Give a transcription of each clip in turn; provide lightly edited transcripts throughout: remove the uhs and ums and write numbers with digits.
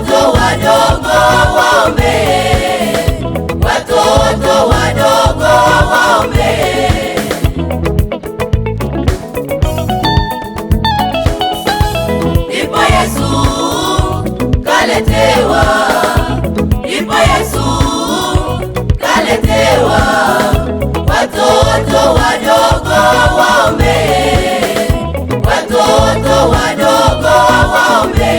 watoto wadogo waombe, watoto wadogo waombe. Ndipo Yesu kaletewa, ndipo Yesu kaletewa, watoto wadogo waombe, watoto wadogo waombe.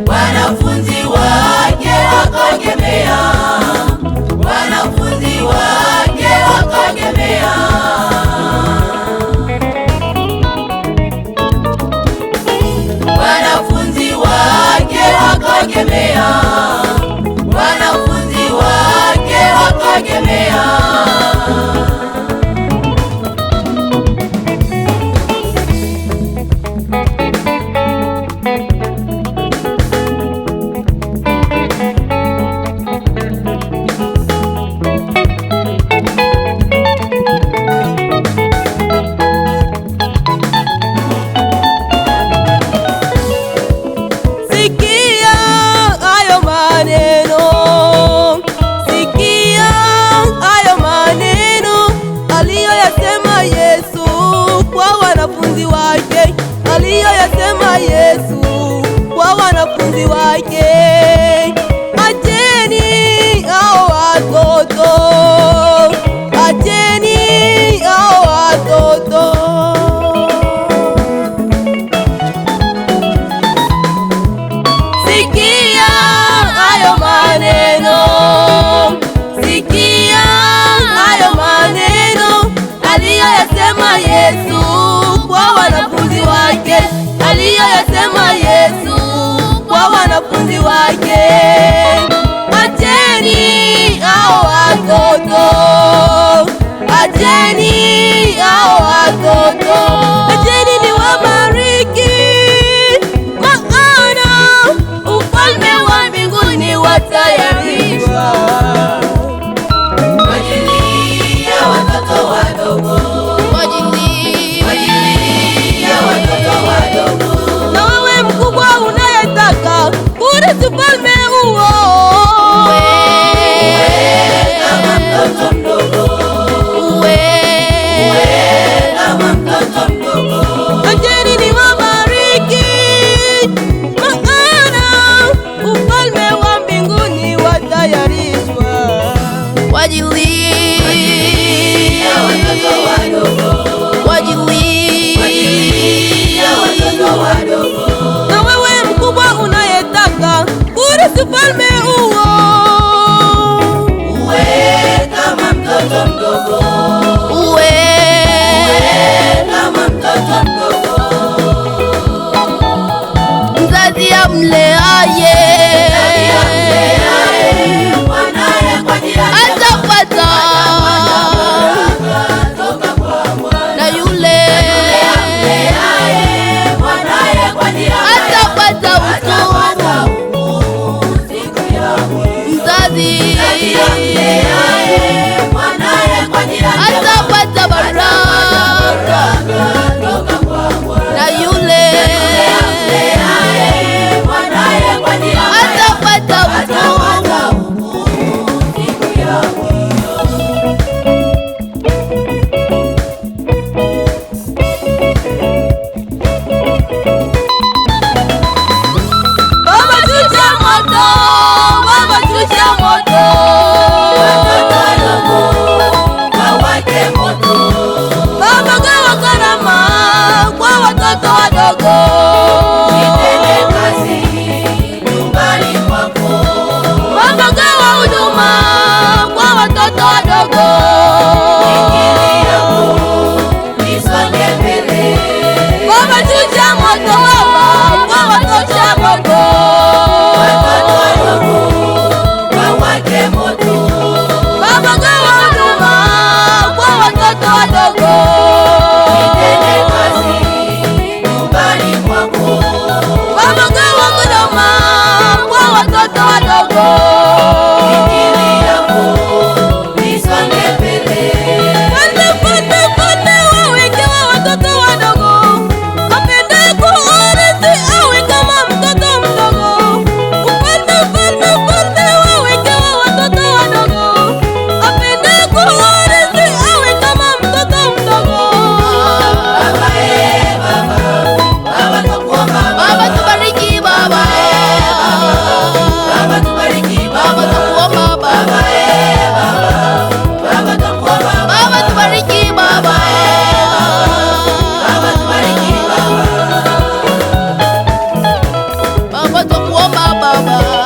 Wanafunzi wake wakagemea, wanafunzi wake wakagemea. Wanafunzi wake wakagemea, wanafunzi wake wakagemea. Aliyoyasema Yesu kwa wanafunzi wake, acheni hao watoto, acheni hao watoto. Sikia hayo maneno, sikia hayo maneno aliyoyasema Yesu kwa wanafunzi wake, aliyoyasema Yesu kwa wanafunzi wake. Acheni hao watoto, acheni hao watoto, acheni niwabariki, maana ufalme wa mbinguni watayarishwa kwa ajili ya watoto wadogo. Na wewe mkubwa unayetaka kurithi ufalme huo, kama mtoto mdogo, kama mtoto mdogo. acheni niwabariki, maana ufalme wa mbinguni watayarishwa kwa ajili ya watoto wadogo, kwa ajili ya watoto wadogo. na wewe mkubwa unayetaka kurithi ufalme huo Baba.